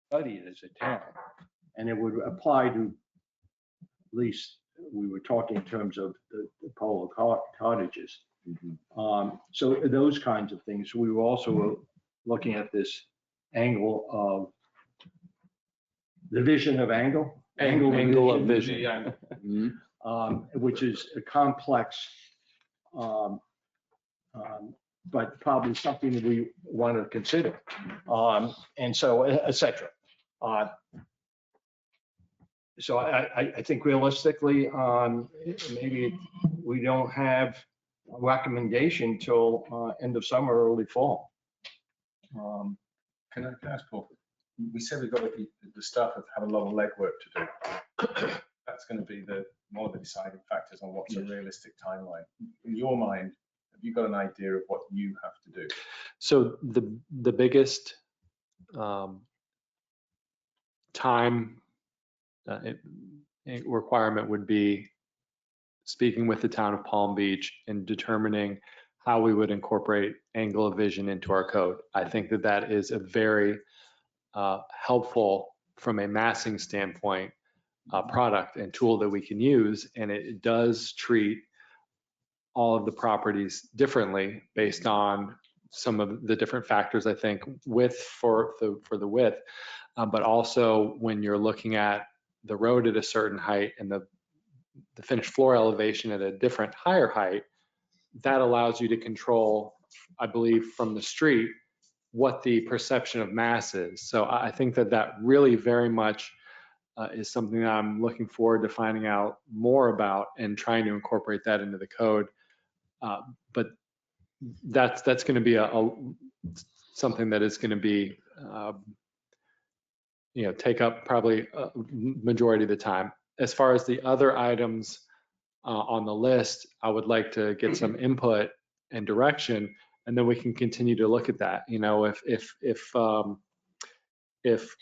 studied as a town, and it would apply to, at least we were talking in terms of the polo cottages. So those kinds of things. We were also looking at this angle of the vision of angle of vision. Yeah. which is a complex, but probably something that we want to consider, and so et cetera. So I think realistically, maybe we don't have a recommendation till end of summer, early fall. Can I ask Paul? We said we've got to be, the staff have a lot of legwork to do. That's going to be one of the deciding factors on what's a realistic timeline. In your mind, have you got an idea of what you have to do? So the biggest time requirement would be speaking with the town of Palm Beach and determining how we would incorporate angle of vision into our code. I think that is a very helpful from a massing standpoint product and tool that we can use, and it does treat all of the properties differently based on some of the different factors. I think width for the width, but also when you're looking at the road at a certain height and the finished floor elevation at a different higher height, that allows you to control, I believe, from the street what the perception of mass is. So I think that really very much is something that I'm looking forward to finding out more about and trying to incorporate that into the code. But that's going to be something that is going to be take up probably a majority of the time. As far as the other items on the list, I would like to get some input and direction, and then we can continue to look at that. If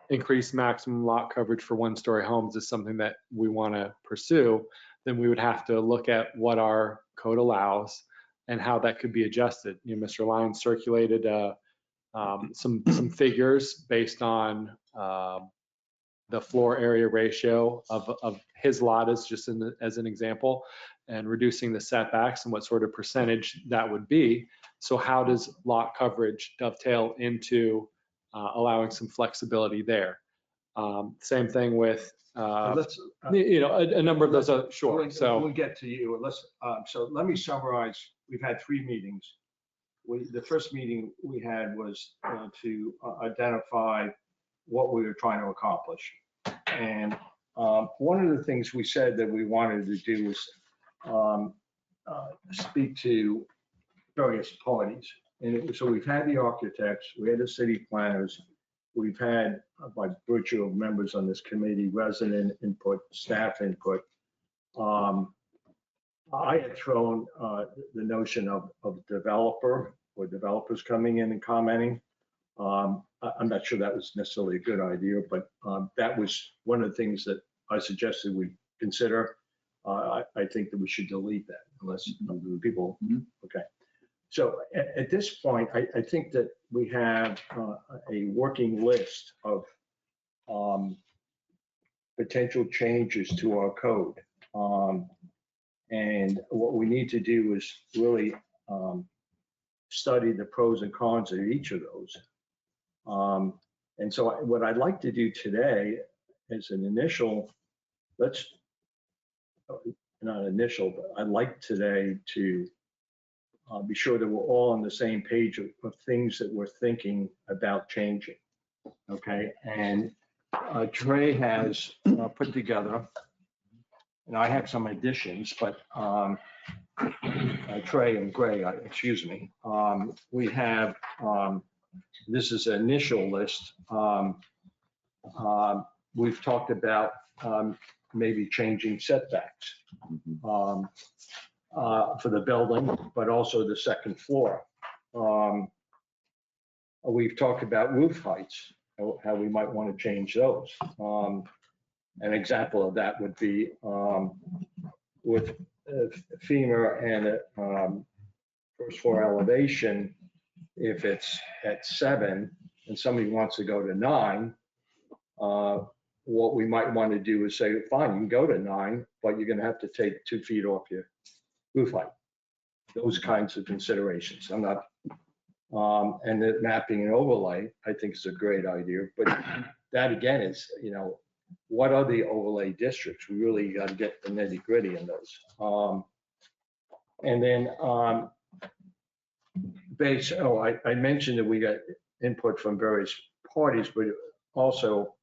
increased maximum lot coverage for one-story homes is something that we want to pursue, then we would have to look at what our code allows and how that could be adjusted. Mr. Lyons circulated some figures based on the floor area ratio of his lot as an example, and reducing the setbacks and what sort of percentage that would be. So how does lot coverage dovetail into allowing some flexibility there? Same thing with a number of those. Sure. So we'll get to you. So let me summarize. We've had 3 meetings. The first meeting we had was to identify what we were trying to accomplish. And one of the things we said that we wanted to do was speak to various parties. And so we've had the architects, we had the city planners, we've had, by virtue of members on this committee, resident input, staff input. I had thrown the notion of developer or developers coming in and commenting. I'm not sure that was necessarily a good idea, but that was one of the things that I suggested we consider. I think that we should delete that unless people, okay. So at this point, I think that we have a working list of potential changes to our code. And what we need to do is really study the pros and cons of each of those. And so what I'd like to do today is an initial, not initial, but I'd like today to be sure that we're all on the same page of things that we're thinking about changing. Okay, and Trey has put together, and I have some additions, but Trey and Gray, excuse me, we have, this is an initial list. We've talked about maybe changing setbacks for the building, but also the second floor. We've talked about roof heights, how we might want to change those. An example of that would be with FEMA and first floor elevation, if it's at 7 and somebody wants to go to 9, what we might want to do is say, fine, you can go to 9, but you're going to have to take 2 feet off your roof height. Those kinds of considerations. I'm not, and the mapping and overlay, I think is a great idea, but that again is, what are the overlay districts? We really got to get the nitty gritty in those. And then I mentioned that we got input from various parties, but also,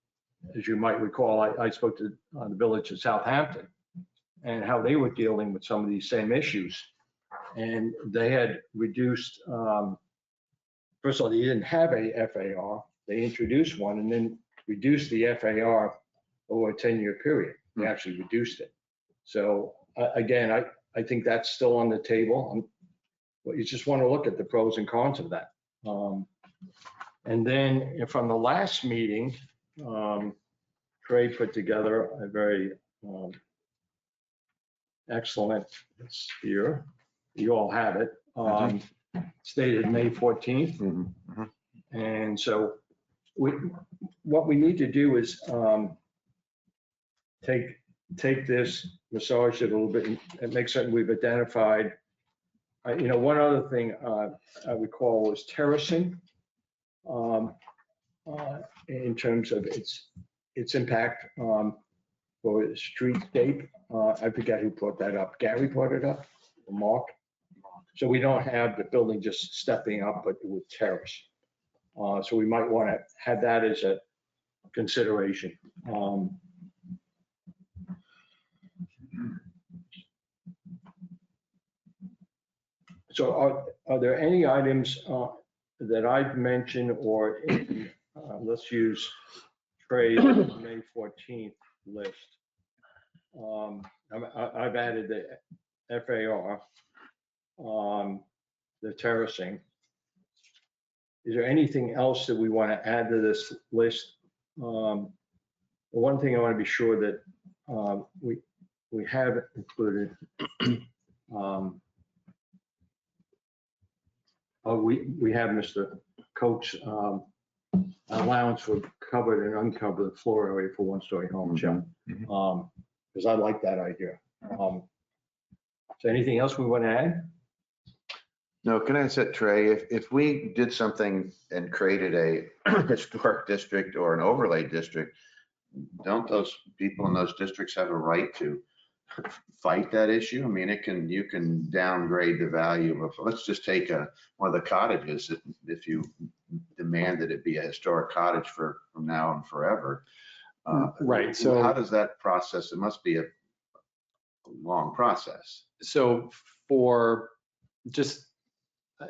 as you might recall, I spoke to the village of Southampton and how they were dealing with some of these same issues. And they had reduced, first of all, they didn't have a FAR. They introduced one and then reduced the FAR over a 10-year period. They actually reduced it. So again, I think that's still on the table. But you just want to look at the pros and cons of that. And then from the last meeting, Trey put together a very excellent, it's here, you all have it, stated May 14th. And so what we need to do is take this, massage it a little bit and make certain we've identified. One other thing I recall was terracing in terms of its impact for the streetscape. I forget who brought that up. Gary brought it up, or Mark. So we don't have the building just stepping up, but with terrace. So we might want to have that as a consideration. So are there any items that I've mentioned or in, let's use Trey's May 14th list? I've added the FAR, the terracing. Is there anything else that we want to add to this list? One thing I want to be sure that we have included. We have Mr. Koch's allowance for covered and uncovered floor area for one-story homes, because I like that idea. So anything else we want to add? No, can I say, Trey, if we did something and created a historic district or an overlay district, don't those people in those districts have a right to fight that issue? I mean, you can downgrade the value of, let's just take one of the cottages, if you demand that it be a historic cottage from now and forever. Right. So how does that process? It must be a long process. So for just,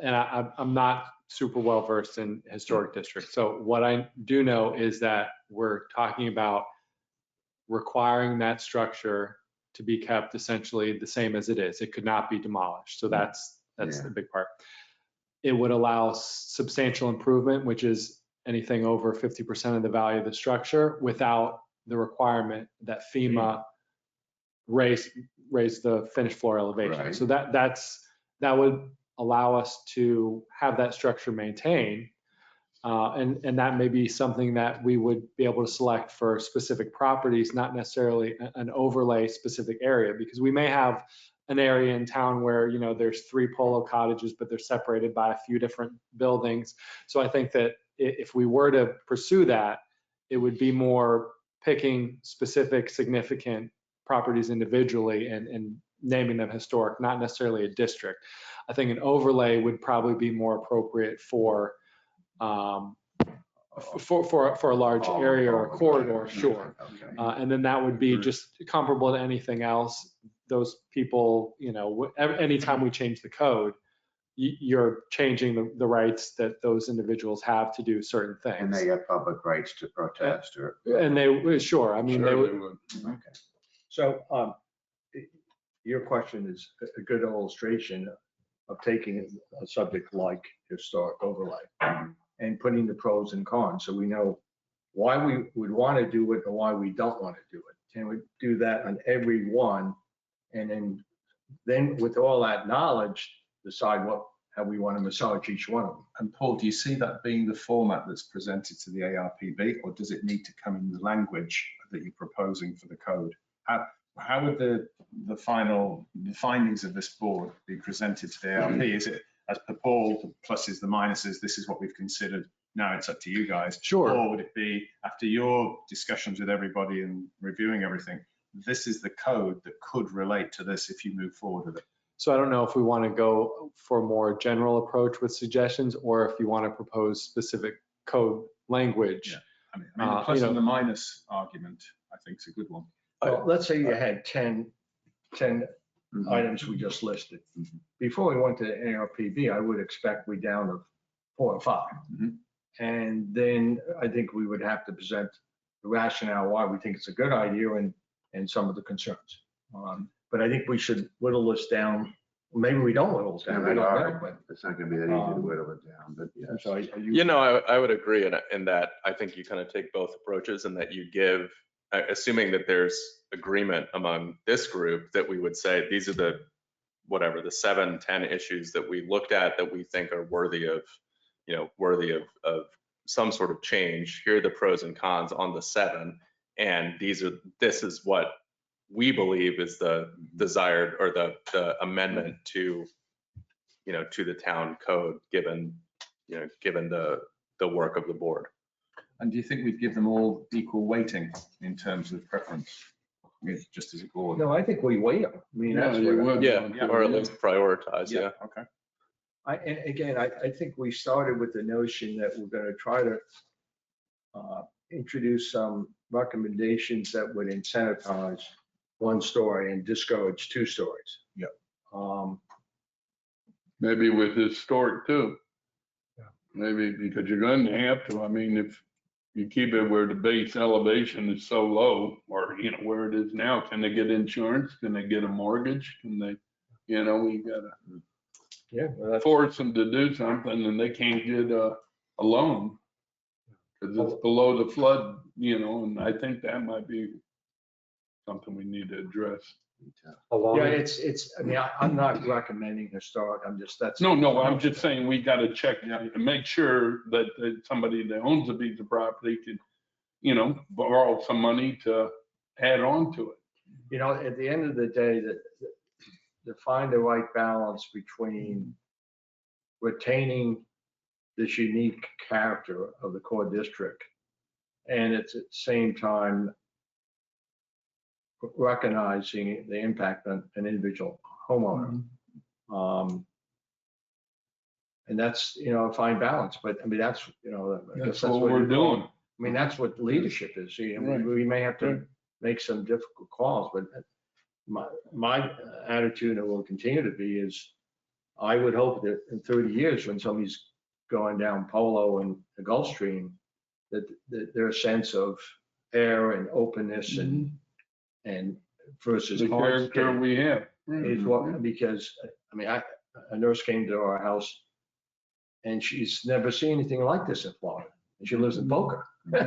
and I'm not super well versed in historic districts. So what I do know is that we're talking about requiring that structure to be kept essentially the same as it is. It could not be demolished. So that's the big part. It would allow substantial improvement, which is anything over 50% of the value of the structure, without the requirement that FEMA raise the finished floor elevation. Right. So that would allow us to have that structure maintained. And that may be something that we would be able to select for specific properties, not necessarily an overlay specific area, because we may have an area in town where, there's 3 polo cottages, but they're separated by a few different buildings. So I think that if we were to pursue that, it would be more picking specific significant properties individually and naming them historic, not necessarily a district. I think an overlay would probably be more appropriate for a large area or a corridor, sure. Okay. And then that would be just comparable to anything else. Those people, anytime we change the code, you're changing the rights that those individuals have to do certain things. And they have public rights to protest or. And they, sure, I mean, Sure, they would. Okay. So your question is a good illustration of taking a subject like historic overlay and putting the pros and cons, so we know why we would want to do it and why we don't want to do it. Can we do that on every one? And then with all that knowledge, decide how we want to massage each one of them. And Paul, do you see that being the format that's presented to the ARPB, or does it need to come in the language that you're proposing for the code? How would the findings of this board be presented to the ARP? Is it as per Paul, the pluses, the minuses, this is what we've considered, now it's up to you guys? Sure. Or would it be, after your discussions with everybody and reviewing everything, this is the code that could relate to this if you move forward with it? So I don't know if we want to go for a more general approach with suggestions, or if you want to propose specific code language. Yeah. I mean, the plus you know, and the minus argument, I think, is a good one. Well, let's say you had 10 items we just listed. Before we went to ARPB, I would expect we down to 4 or 5. Mhm. And then I think we would have to present the rationale why we think it's a good idea and some of the concerns. But I think we should whittle this down. Maybe we don't whittle it down, I don't know. But It's not gonna be that easy to whittle it down, but yeah. so are you, You know, I would agree in that I think you kind of take both approaches, and that you give, assuming that there's agreement among this group, that we would say these are the, whatever, the 7, 10 issues that we looked at that we think are worthy of, you know, worthy of some sort of change. Here are the pros and cons on the 7, and this is what we believe is the desired, or the amendment to, you know, to the town code, given, you know, given the work of the board. And do you think we'd give them all equal weighting in terms of preference? I mean, just as a board? no, I think we weigh them. I mean, that's you what. would. Yeah, or at least prioritize, yeah. Okay. And again, I think we started with the notion that we're going to try to introduce some recommendations that would incentivize 1 story and discourage 2 stories. Yep. Maybe with historic too. Yeah. Maybe because you're going to have to, I mean, if you keep it where the base elevation is so low, or, you know, where it is now, can they get insurance? Can they get a mortgage? Can they, you know, we gotta Yeah. Well, that's, force them to do something, and they can't get a loan because it's below the flood, you know, and I think that might be something we need to address. yeah, it's, I mean, I'm not recommending historic, I'm just, that's. No, I'm just saying we gotta check to make sure that somebody that owns a piece of property can, you know, borrow some money to add on to it. You know, at the end of the day, to find the right balance between retaining this unique character of the core district and at the same time recognizing the impact on an individual homeowner. And that's, you know, a fine balance, but I mean, that's, you know, I guess That's what we're doing. I mean, that's what leadership is. You know, Right. we may have to make some difficult calls, but my attitude, and will continue to be, is I would hope that in 30 years, when somebody's going down Polo and the Gulf Stream, that their sense of air and openness and versus The character hardscape we have. is what, because I mean, a nurse came to our house and she's never seen anything like this in Florida. And she lives in Boca.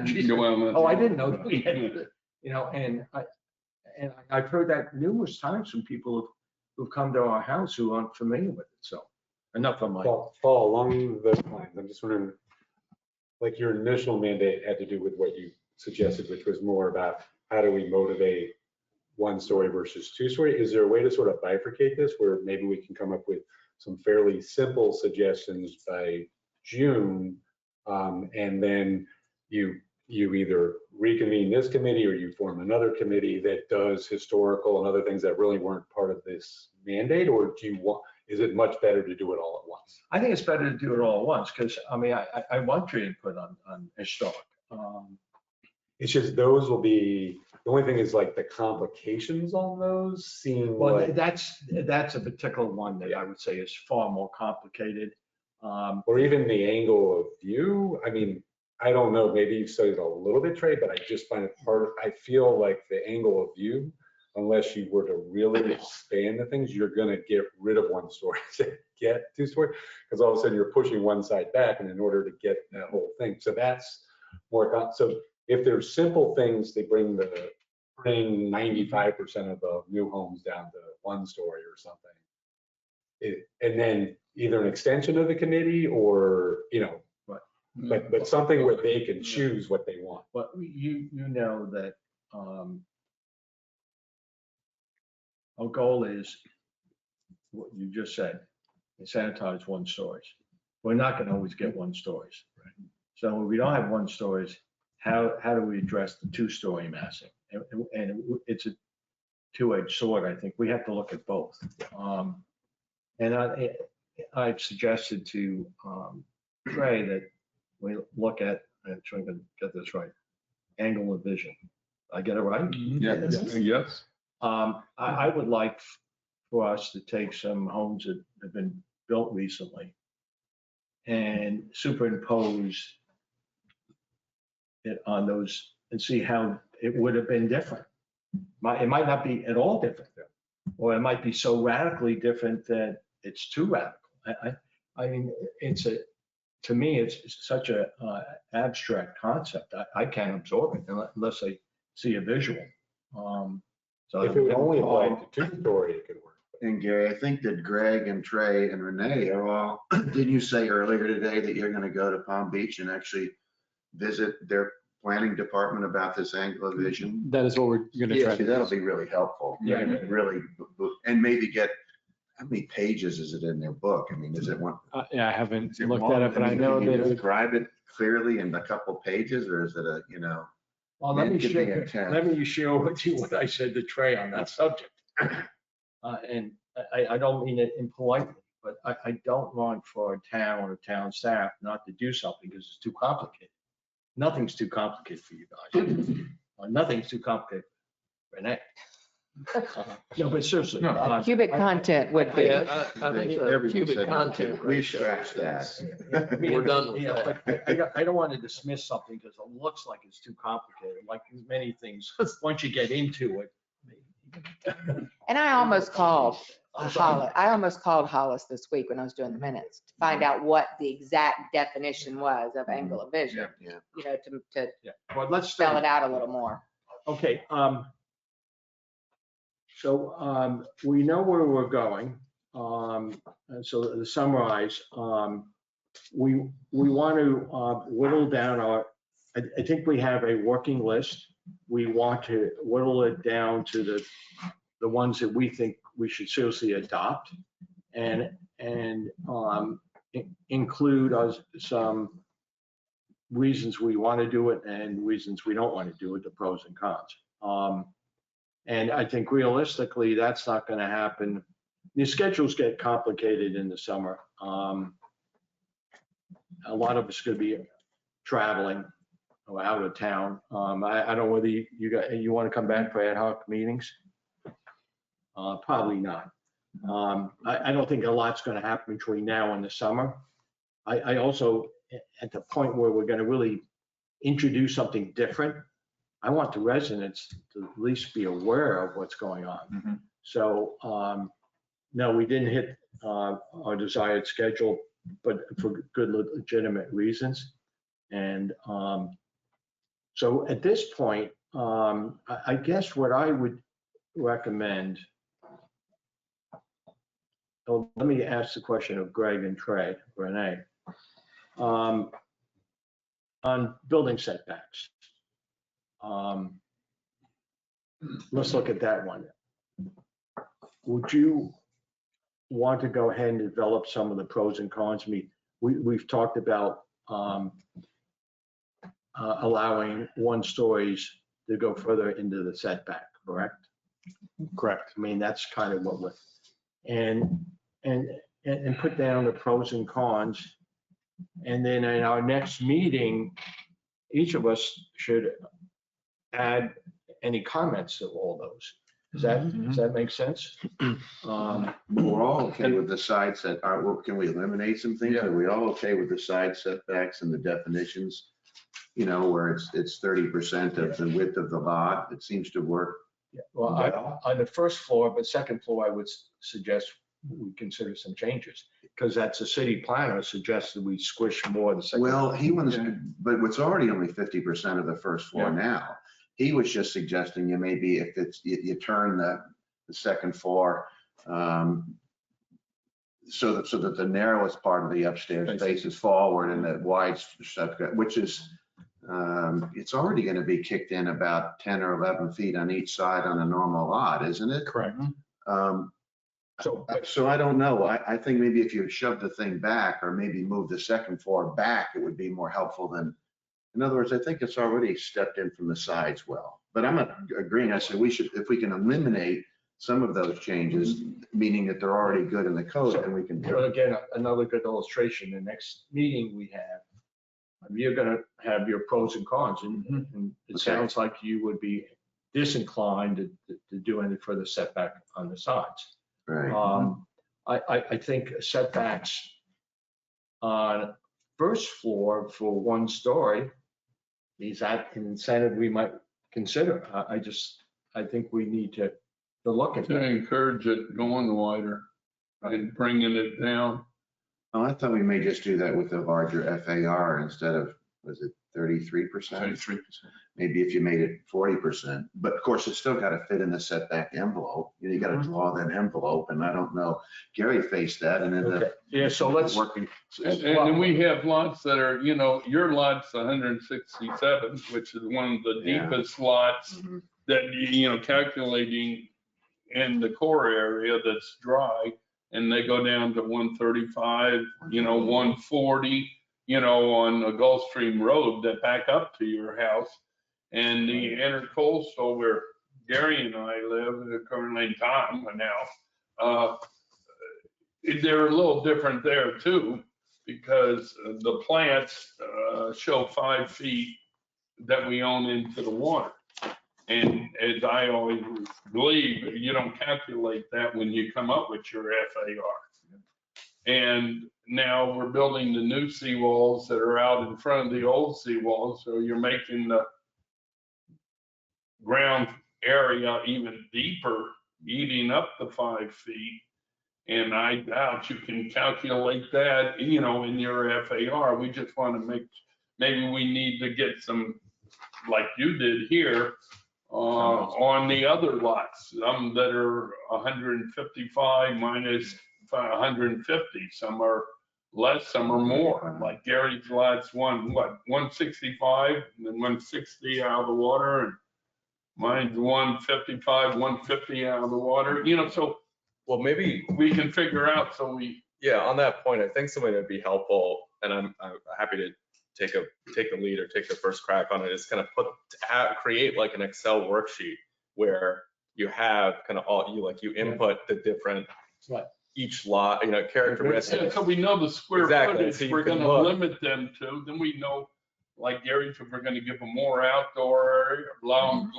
She said, oh, I didn't know that we had, you know, and I've heard that numerous times from people who've come to our house who aren't familiar with it. So enough of my. Paul, along those lines, I'm just wondering, like your initial mandate had to do with what you suggested, which was more about how do we motivate 1 story versus 2 story? Is there a way to sort of bifurcate this where maybe we can come up with some fairly simple suggestions by June, and then you either reconvene this committee or you form another committee that does historical and other things that really weren't part of this mandate? Or is it much better to do it all at once? I think it's better to do it all at once, because I mean, I want your input on historic. It's just those will be, the only thing is like the complications on those seem Well, like, that's a particular one that I would say is far more complicated. or even the angle of view. I mean, I don't know, maybe you've studied a little bit, Trey, but I just find it hard. I feel like the angle of view, unless you were to really expand the things, you're gonna get rid of 1 story to get 2 story, because all of a sudden you're pushing one side back, and in order to get that whole thing. So that's more, so if there's simple things, they bring 95% of the new homes down to 1 story or something. And then either an extension of the committee or, but something where they can choose what they want. But you know that our goal is what you just said, sanitize one stories. We're not going to always get one stories. So when we don't have one stories, how do we address the 2-story massing? And it's a two-edged sword, I think. We have to look at both. And I've suggested to Trey that we look at, I'm trying to get this right, angle of vision. I get it right? Yes. I would like for us to take some homes that have been built recently and superimpose it on those and see how it would have been different. It might not be at all different, or it might be so radically different that it's too radical. I mean, to me, it's such a abstract concept. I can't absorb it unless I see a visual. So If it would only apply to 2-story, it could work. And Gary, I think that Greg and Trey and Renee are all, didn't you say earlier today that you're gonna go to Palm Beach and actually visit their planning department about this angle of vision? That is what we're going to try Yeah, to that'll do. be really helpful. Yeah. Really, and maybe get, how many pages is it in their book? I mean, is it one? Yeah, I haven't is it looked long? that up, but I mean, know can you that it, describe it clearly in a couple pages, or is it a, Well, let It me could be share with you what I said to Trey on that subject. And I don't mean it impolitely, but I don't want for a town or town staff not to do something because it's too complicated. Nothing's too complicated for you guys. Nothing's too complicated for Renee. No, but seriously. Cubic content would be. Yeah, I think the everyone cubic said content we ratio scratched that. is- We're done with Yeah, that. but I don't want to dismiss something because it looks like it's too complicated, like many things. Once you get into it. And I almost called I'm sorry. Hollis this week when I was doing the minutes to find out what the exact definition was of angle of vision, Yeah. to Yeah, well, let's spell it out a little more. Okay, so we know where we're going. And so to summarize, we want to whittle down I think we have a working list. We want to whittle it down to the ones that we think we should seriously adopt and include some reasons we want to do it and reasons we don't want to do it, the pros and cons. And I think realistically, that's not going to happen. The schedules get complicated in the summer. A lot of us are going to be traveling or out of town. I don't know whether you want to come back for ad hoc meetings. Probably not. I don't think a lot's going to happen between now and the summer. I also, at the point where we're going to really introduce something different, I want the residents to at least be aware of what's going on. Mhm. So, no, we didn't hit our desired schedule, but for good legitimate reasons. And so at this point, I guess what I would recommend, let me ask the question of Greg and Trey, Renee, on building setbacks. Let's look at that one. Would you want to go ahead and develop some of the pros and cons? I mean, we've talked about allowing 1-stories to go further into the setback, correct? correct. I mean, that's kind of what we're, and put down the pros and cons. And then in our next meeting, each of us should add any comments to all those. Does that make sense? We're all okay with the side set. Can we eliminate some things? Yeah. Are we all okay with the side setbacks and the definitions? Where it's 30% of the width of the lot. It seems to work. Yeah, well, on the first floor, but second floor, I would suggest we consider some changes because that's a city planner suggested we squish more the second. Well, he wants, Yeah. but it's already only 50% of the first floor now. He was just suggesting you maybe if you turn the second floor, so that the narrowest part of the upstairs faces forward and the wide stuff, which is, it's already going to be kicked in about 10 or 11 feet on each side on a normal lot, isn't it? Correct. So I don't know. I think maybe if you shove the thing back or maybe move the second floor back, it would be more helpful than, in other words, I think it's already stepped in from the sides well. But I'm not agreeing. I said we should, if we can eliminate some of those changes, meaning that they're already good in the code, then we can do But it. again, another good illustration, the next meeting we have, you're gonna have your pros and cons, and it Okay. sounds like you would be disinclined to do any further setback on the sides. Right. I think setbacks on first floor for one story, is that an incentive we might consider? I think we need to look at To that. encourage it going wider and bringing it down. Oh, I thought we may just do that with a larger FAR instead of, was it 33%? 33%. Maybe if you made it 40%, but of course it's still got to fit in the setback envelope. You got to draw that envelope, and I don't know. Gary faced that and ended Okay, up yeah, so let's, working. And then we have lots that are, your lot's 167, which is one of the Yeah. deepest lots Mhm. that, calculating in the core area that's dry, and they go down to 135, 140, on the Gulfstream Road that back up to your house. And the intercoastal where Gary and I live, currently in Tom now, they're a little different there too, because the plants show 5 feet that we own into the water. And as I always believe, you don't calculate that when you come up with your FAR. And now we're building the new seawalls that are out in front of the old seawalls, so you're making the ground area even deeper, eating up the 5 feet. And I doubt you can calculate that, in your FAR. We just want to maybe we need to get some, like you did here, on the other lots, some that are 155 minus 150, some are less, some are more. Like Gary's lot's 165 and then 160 out of the water, and mine's 155, 150 out of the water, so Well, maybe, we can figure out, yeah, on that point, I think something that'd be helpful, and I'm happy to take the lead or take the first crack on it, is kind of create like an Excel worksheet where you have kind of you input the different, Right. each lot, characteristics. so we know the square Exactly, footage so you we're can gonna look. limit them to, then we know, like Gary, if we're gonna give them more outdoor area, allow them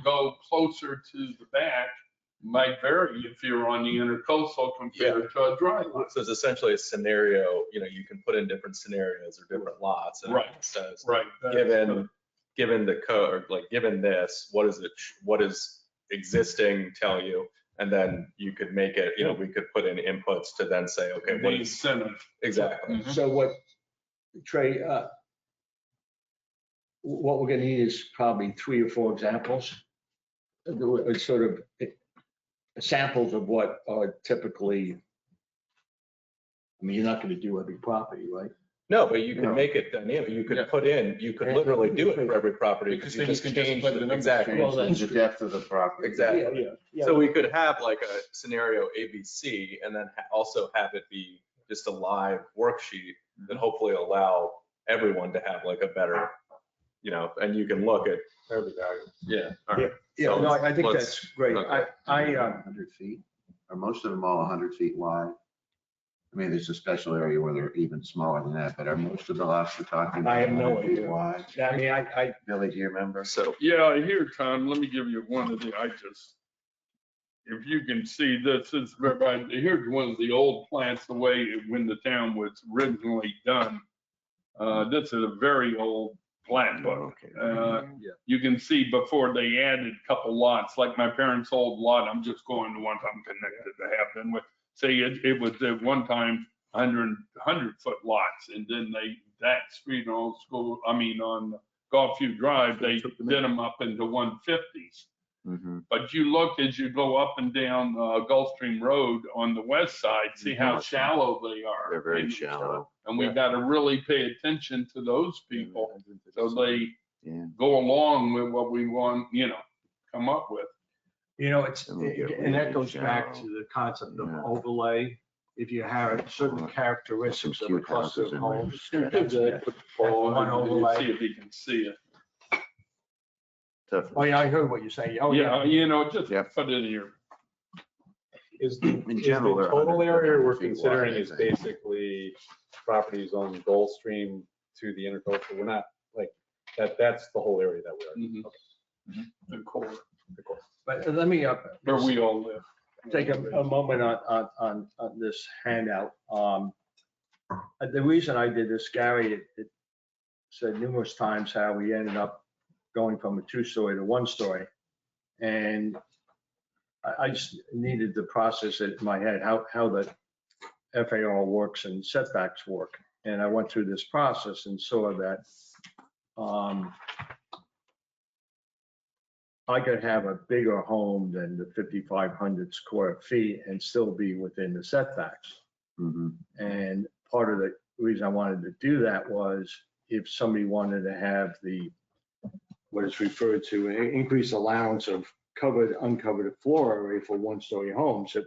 go closer to the back, might vary if you're on the intercoastal compared to a dry lot. So it's essentially a scenario, you can put in different scenarios or different lots. And Right. it says, Right. given the code, or like, given this, what is existing tell you? And then you could make it, we could put in inputs to then say, okay, The what is, incentive. exactly. so what, Trey, what we're gonna need is probably 3 or 4 examples. Sort of samples of what are typically, you're not gonna do every property, right? No, but you can No. make it dynamic. You could Yeah. you could literally do it for every property. Because You then you just can just change plug the numbers exactly. Well, Change the depth of the property. Exactly. Yeah. So we could have like a scenario ABC, and then also have it be just a live worksheet that hopefully allow everyone to have like a better, and you can look at. That'd be valuable. Yeah. All right. Yeah, So no, I think let's- that's great. okay. 100 feet? Are most of them all 100 feet wide? I mean, there's a special area where they're even smaller than that, but are most of the lots we're talking about I have no 100 feet idea. wide? I mean, I, Billy, do you remember? So Yeah, here, Tom, let me give you one of the, if you can see this, here's one of the old plants, the way when the town was originally done. This is a very old plant book. You can see before they added a couple lots, like my parents' old lot, I'm just going to ones I'm connected to have them with. Say it was at one time 100-foot lots, and then that street on on Golfview Drive, they did them up into 150s. Mhm. But you look as you go up and down Gulfstream Road on the west side, see how shallow they are. They're very shallow. And we got to really pay attention to those people so they Yeah. go along with what we want, come up with. You know, it's, It'll get and that really goes back shallow. to the concept of Yeah. overlay. If you have certain Some characteristics of a cute cluster houses of in homes, Put that's one overlay. See if you can see it. Tough. Oh, yeah, I heard what you're saying. Oh, yeah. Just Yeah. put it in your, Is In general, the they're total 100 area we're 100 feet considering wide, I is think. basically properties on Gulfstream to the intercoastal? We're not like, that's the whole area that we are. the core, But let me where we all live. take a moment on this handout. The reason I did this, Gary, it said numerous times how we ended up going from a 2-story to 1-story. And I just needed to process it in my head, how the FAR works and setbacks work. And I went through this process and saw that I could have a bigger home than the 5,500 square feet and still be within the setbacks. Mhm. And part of the reason I wanted to do that was if somebody wanted to have what is referred to, an increased allowance of covered, uncovered floor area for 1-story homes, that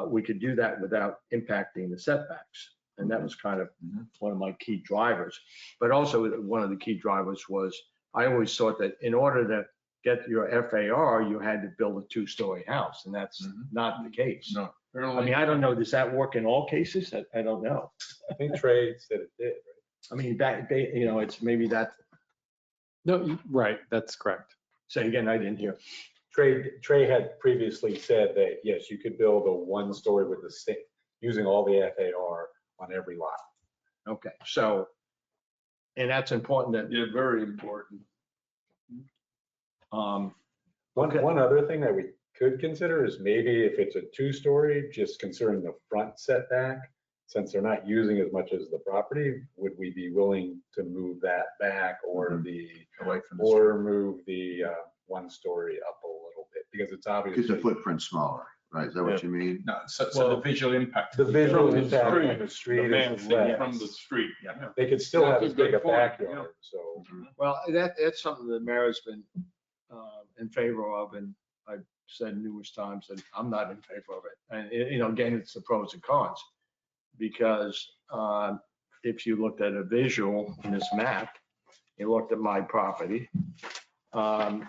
we could do that without impacting the setbacks. And that was kind of one of my key drivers. But also one of the key drivers was I always thought that in order to get your FAR, you had to build a 2-story house, and that's not the case. No. I mean, I don't know, does that work in all cases? I don't know. I think Trey said it did, right? I mean, it's maybe that, No, right, that's correct. say again, I didn't hear. Trey had previously said that, yes, you could build a 1-story with the same, using all the FAR on every lot. Okay, so, and that's important that, Yeah, very important. Okay. One other thing that we could consider is maybe if it's a 2-story, just considering the front setback, since they're not using as much as the property, would we be willing to move that back or Away from the or move the 1-story up a little bit? Because it's Because obviously the footprint's smaller, right? Is that what you mean? No, so the visual impact. the visual From the impact street, on the street man, is see less. from the street. Yeah. They could still have That's as a good big a point, backyard, so. well, that's something that Mayor's been in favor of, and I've said numerous times that I'm not in favor of it. And, again, it's the pros and cons. Because if you looked at a visual in this map, you looked at my property, I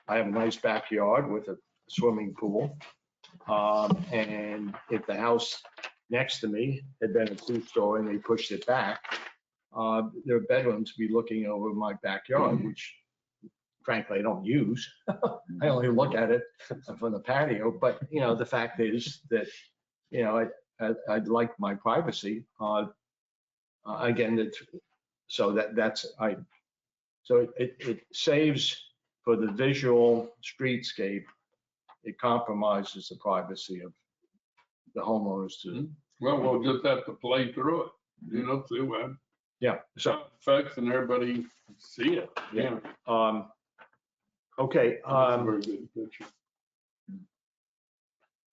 have a nice backyard with a swimming pool. And if the house next to me had been a 2-story and they pushed it back, their bedrooms would be looking over my backyard, which frankly I don't use. I only look at it from the patio. But, the fact is that, I'd like my privacy. Again, so it saves for the visual streetscape. It compromises the privacy of the homeowners to, Well, we'll just have to play through it, see what yeah, so, affects and everybody see it. Yeah. Okay, That's a very good picture.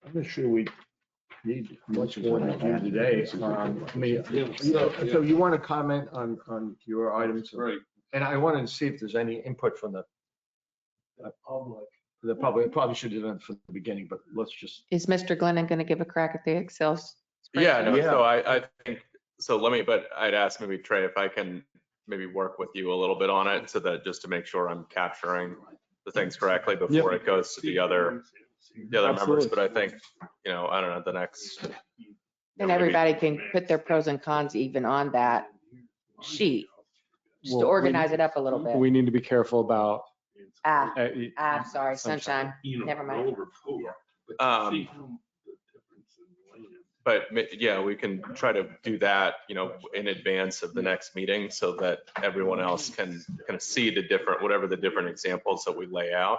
I'm not sure we need much more than we do today. So you want to comment on your items? Right. And I wanted to see if there's any input from the public. The public, probably should have done it from the beginning, but let's just, Is Mr. Glennon going to give a crack at the Excel? Yeah, no, Yeah. so I think, so but I'd ask maybe Trey if I can maybe work with you a little bit on it so that just to make sure I'm capturing the things correctly before it goes to the other members. Absolutely. But I think, I don't know, the next. And everybody can put their pros and cons even on that sheet, just to Well, organize it up a little bit. We need to be careful about. Sorry, sunshine. Never mind. But yeah, we can try to do that, in advance of the next meeting so that everyone else can kind of see whatever the different examples that we lay out.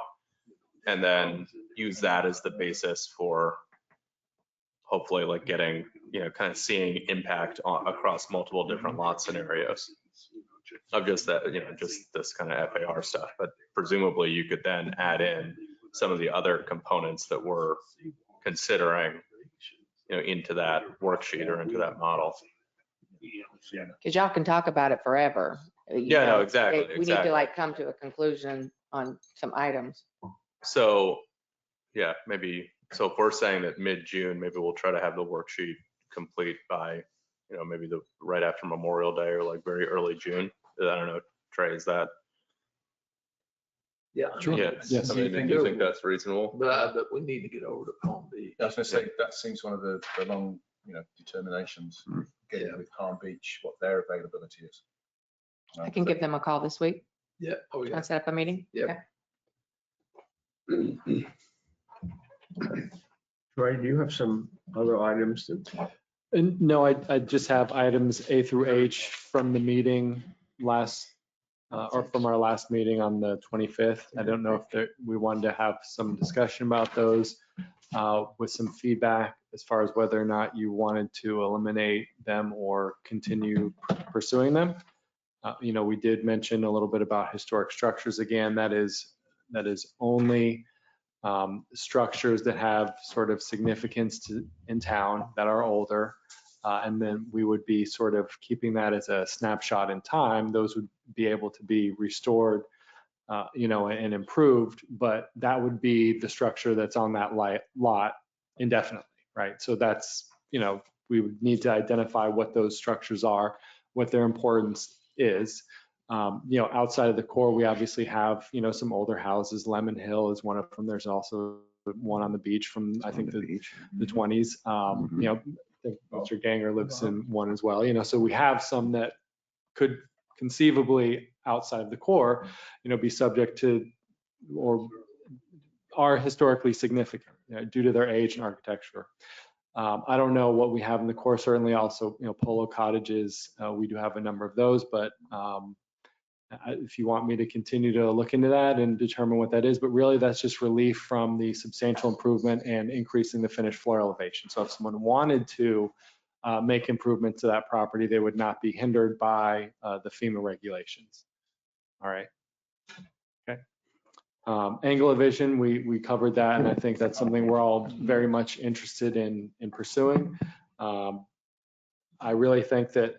And then use that as the basis for hopefully like getting, kind of seeing impact across multiple different lot scenarios of just that, just this kind of FAR stuff. But presumably you could then add in some of the other components that we're considering, into that worksheet or into that model. Because y'all can talk about it forever. Yeah, no, exactly, We need exactly. to like come to a conclusion on some items. So, yeah, maybe, so if we're saying that mid-June, maybe we'll try to have the worksheet complete by, maybe right after Memorial Day or like very early June. I don't know, Trey, is that? Yeah. Sure. Yeah, Yes. I mean, do you think that's reasonable? But we need to get over to Palm Beach. I was gonna say, that seems one of the long, determinations, getting Yeah. with Palm Beach, what their availability is. I can give them a call this week. Yeah. Oh, Can I yeah. set up a meeting? Yep. Okay. Troy, do you have some other items that? And no, I just have items A through H from the meeting or from our last meeting on the 25th. I don't know if we wanted to have some discussion about those with some feedback as far as whether or not you wanted to eliminate them or continue pursuing them. We did mention a little bit about historic structures again. That is only structures that have sort of significance in town that are older. And then we would be sort of keeping that as a snapshot in time. Those would be able to be restored, and improved, but that would be the structure that's on that lot indefinitely, right? So that's, we would need to identify what those structures are, what their importance is. Outside of the core, we obviously have, some older houses. Lemon Hill is one of them. There's also one on the beach from, I think, the 20s. I think Mr. Ganger lives in one as well. So we have some that could conceivably, outside of the core, be subject to or are historically significant, due to their age and architecture. I don't know what we have in the core. Certainly also, Polo cottages, we do have a number of those, but if you want me to continue to look into that and determine what that is, but really that's just relief from the substantial improvement and increasing the finished floor elevation. So if someone wanted to make improvements to that property, they would not be hindered by the FEMA regulations. All right. Okay. Angle of vision, we covered that, and I think that's something we're all very much interested in pursuing. I really think that,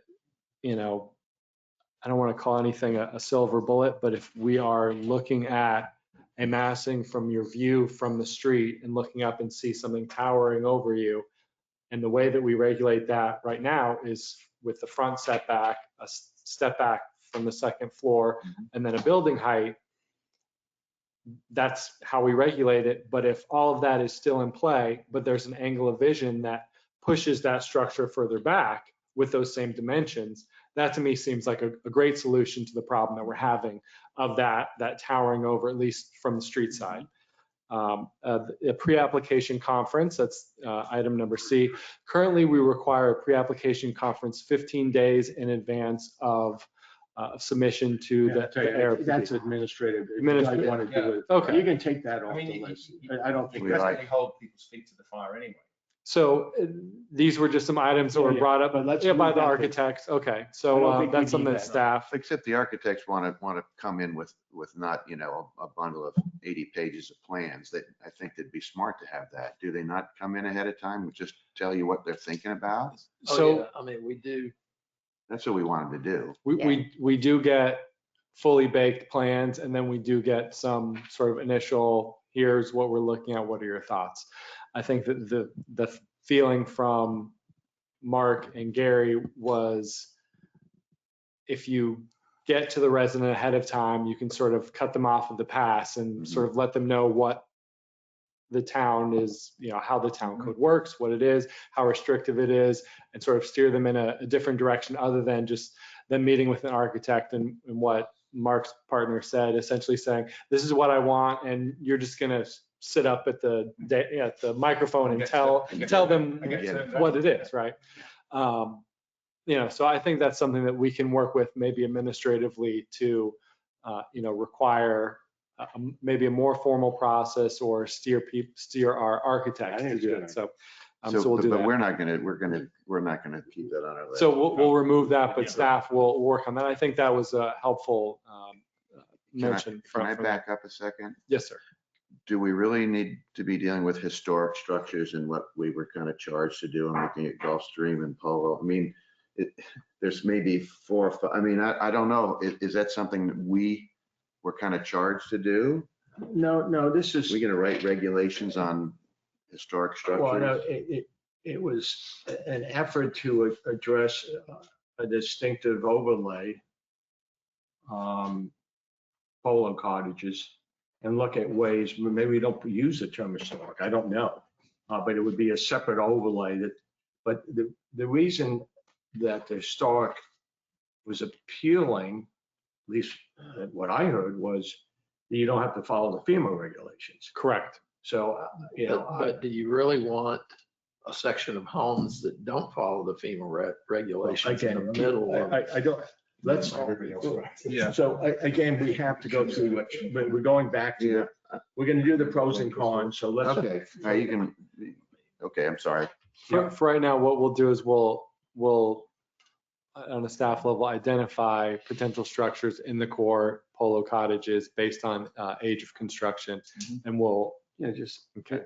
I don't want to call anything a silver bullet, but if we are looking at a massing from your view from the street and looking up and see something towering over you, and the way that we regulate that right now is with the front setback, a step back from the second floor, and then a building height, that's how we regulate it. But if all of that is still in play, but there's an angle of vision that pushes that structure further back with those same dimensions, that to me seems like a great solution to the problem that we're having of that towering over, at least from the street side. A pre-application conference, that's item number C. Currently, we require a pre-application conference 15 days in advance of submission to the ARP. That's administrative. If you Administrative. guys want to do it. Okay. You can take that off I mean, the you- list. you- I don't think We That's that's. like- going to hold people's feet to the fire anyway. So these were just some items that were Yeah, brought up but let's by move the that to- architects. Okay, I don't so think we that's something need that that. staff. Except the architects want to come in with not, a bundle of 80 pages of plans. That I think they'd be smart to have that. Do they not come in ahead of time and just tell you what they're thinking about? So I mean, we do. That's what we want them to do. we do get fully baked plans, and then we do get some sort of initial, here's what we're looking at, what are your thoughts? I think that the feeling from Mark and Gary was, if you get to the resident ahead of time, you can sort of cut them off of the pass and sort of let them know what the town is, how the town code works, what it is, how restrictive it is, and sort of steer them in a different direction other than just them meeting with an architect and what Mark's partner said, essentially saying, this is what I want, and you're just gonna sit up at the microphone and tell them what it is, right? So I think that's something that we can work with maybe administratively to, require maybe a more formal process or steer our architects I think to it's do good. it. So we'll do But that. we're not gonna keep that on our list. So we'll remove that, but staff will work on that. I think that was a helpful mention Can I from. back up a second? Yes, sir. do we really need to be dealing with historic structures and what we were kind of charged to do? I'm looking at Gulfstream and Polo. I mean, there's maybe 4 or 5. I mean, I don't know. Is that something that we were kind of charged to do? No, this is. We gonna write regulations on historic Well, no, structures? it was an effort to address a distinctive overlay, polo cottages, and look at ways, maybe we don't use the term historic, I don't know. But it would be a separate overlay but the reason that the historic was appealing, at least what I heard, was that you don't have to follow the FEMA regulations. Correct. So, But do you really want a section of homes that don't follow the FEMA regulations in the middle of? I don't, let's, Yeah. so again, we have to go through, but we're going back to, we're gonna do the pros and cons, so let's. Okay, now you can, okay, I'm sorry. For right now, what we'll do is we'll on a staff level identify potential structures in the core polo cottages based on age of construction, and we'll just okay.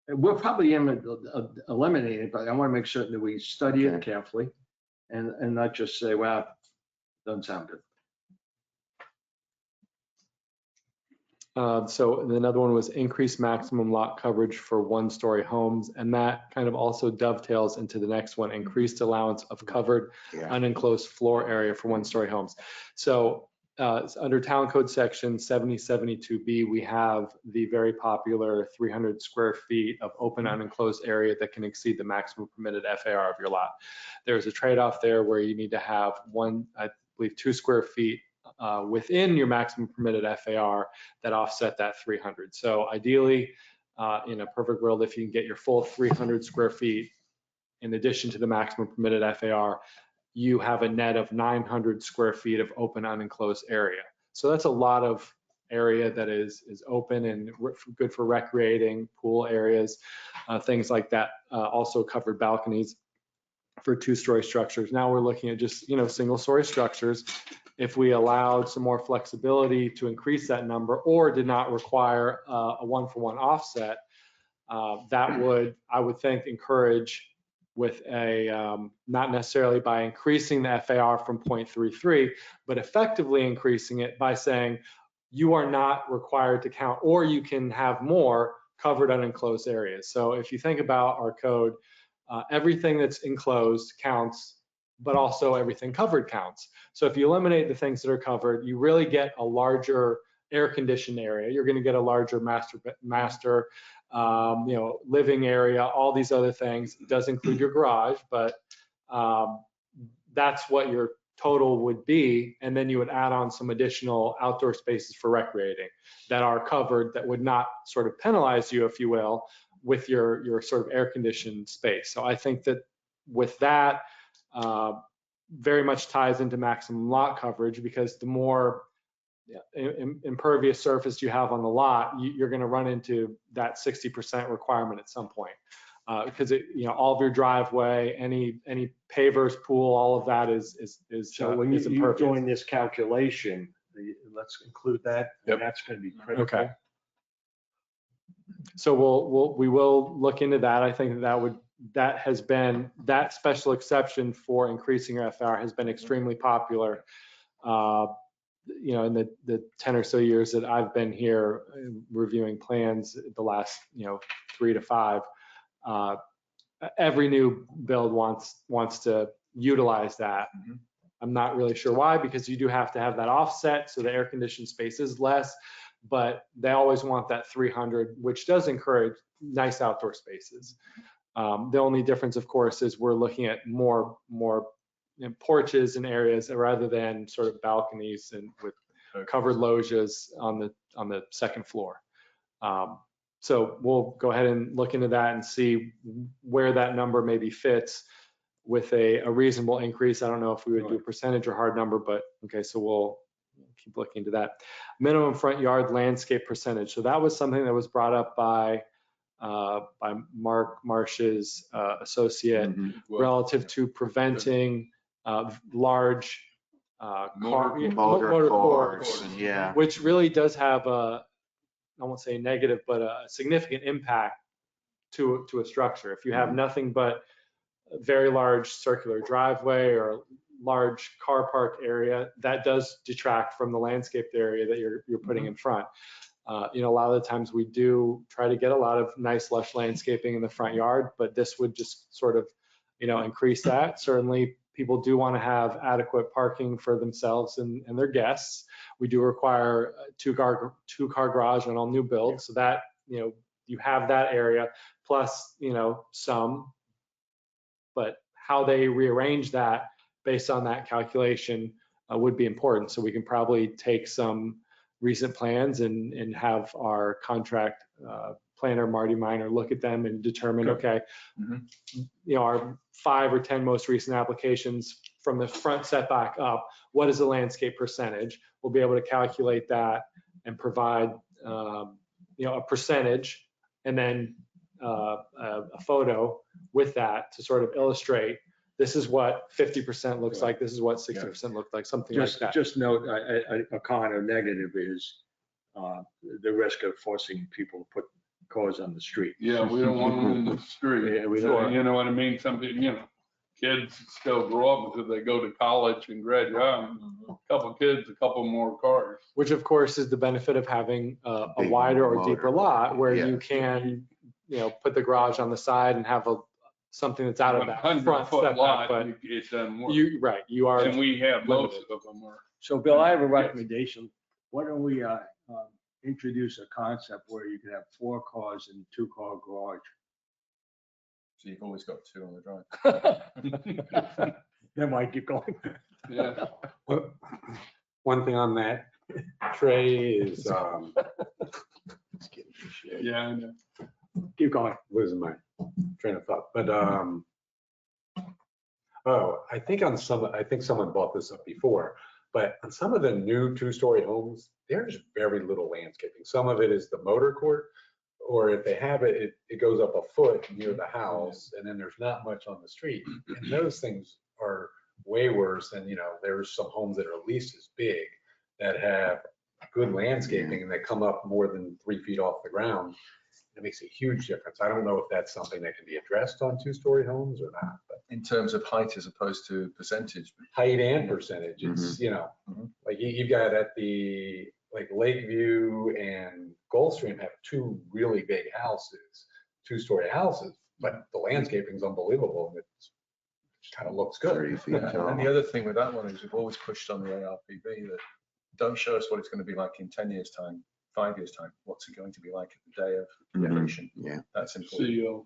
We'll probably eliminate it, but I want to make certain that we study it carefully and not just say, well, doesn't sound good. So another one was increased maximum lot coverage for 1-story homes, and that kind of also dovetails into the next one, increased allowance of covered unenclosed floor area for 1-story homes. So under Town Code Section 7072B, we have the very popular 300 square feet of open unenclosed area that can exceed the maximum permitted FAR of your lot. There's a trade-off there where you need to have 2 square feet within your maximum permitted FAR that offset that 300. So ideally, in a perfect world, if you can get your full 300 square feet in addition to the maximum permitted FAR, you have a net of 900 square feet of open unenclosed area. So that's a lot of area that is open and good for recreating, pool areas, things like that. Also covered balconies for 2-story structures. Now we're looking at just, single-story structures. If we allowed some more flexibility to increase that number or did not require a 1-for-1 offset, that would, I would think, encourage with a, not necessarily by increasing the FAR from 0.33, but effectively increasing it by saying you are not required to count, or you can have more covered unenclosed areas. So if you think about our code, everything that's enclosed counts, but also everything covered counts. So if you eliminate the things that are covered, you really get a larger air-conditioned area. You're going to get a larger master living area, all these other things. It does include your garage, but that's what your total would be. And then you would add on some additional outdoor spaces for recreating that are covered that would not sort of penalize you, if you will, with your sort of air-conditioned space. So I think that with that, very much ties into maximum lot coverage, because the more impervious surface you have on the lot, you're going to run into that 60% requirement at some point, because all of your driveway, any pavers, pool, all of that is So when you're doing this calculation, let's include that. Yep. That's going to be critical. Okay. So we will look into that. I think that special exception for increasing your FAR has been extremely popular. In the 10 or so years that I've been here reviewing plans, the last 3 to 5, every new build wants to utilize that. I'm not really sure why, because you do have to have that offset, so the air conditioned space is less, but they always want that 300, which does encourage nice outdoor spaces. The only difference, of course, is we're looking at more porches and areas rather than sort of balconies and with covered loggias on the second floor. So we'll go ahead and look into that and see where that number maybe fits with a reasonable increase. I don't know if we would do a percentage or hard number, but okay, so we'll keep looking into that. Minimum front yard landscape percentage. So that was something that was brought up by Mark Marsh's associate relative to preventing large motor course, which really does have a I won't say negative, but a significant impact to a structure. If you have nothing but a very large circular driveway or large car park area, that does detract from the landscaped area that you're putting in front. A lot of the times we do try to get a lot of nice lush landscaping in the front yard, but this would just sort of, increase that. Certainly people do want to have adequate parking for themselves and their guests. We do require a two-car garage on all new builds, so that, you have that area plus, some, but how they rearrange that based on that calculation would be important. So we can probably take some recent plans and have our contract planner, Marty Miner, look at them and determine, okay, our 5 or 10 most recent applications from the front setback up, what is the landscape percentage? We'll be able to calculate that and provide, a percentage and then a photo with that to sort of illustrate this is what 50% looks like, this is what 60% looks like, something like that. Just note, a con or negative is the risk of forcing people to put cars on the street. Yeah, we don't want them in the street. Yeah, we So, don't. you know what I mean? Some people, kids still grow up until they go to college and graduate. A couple kids, a couple more cars. Which of course is the benefit of having a Big wider or motor. deeper lot where Yeah. you can, put the garage on the side and have something that's out of that front 100-foot setback, lot, but it doesn't work. you are. And we have most of them are. So Bill, I have a recommendation. Why don't we introduce a concept where you could have 4 cars in a 2-car garage? So you've always got 2 on the drive. Then why keep going? Yeah. One thing on that, Trey is Yeah, I know. Keep going. losing my train of thought, but I think someone brought this up before, but on some of the new 2-story homes, there's very little landscaping. Some of it is the motor court, or if they have it, it goes up a foot near the house, and then there's not much on the street. And those things are way worse than, there's some homes that are at least as big that have good landscaping and they come up more than 3 feet off the ground. It makes a huge difference. I don't know if that's something that can be addressed on 2-story homes or not, but In terms of height as opposed to percentage. height and percentage, it's, like you've got at the, like Lakeview and Gulfstream have 2 really big houses, 2-story houses, but the landscaping's unbelievable. It kind of looks good. 30 feet Yeah, tall. and the other thing with that one is we've always pushed on the ARPB that don't show us what it's going to be like in 10 years time, 5 years time. What's it going to be like at the day of demolition? Yeah. That's important. CEO.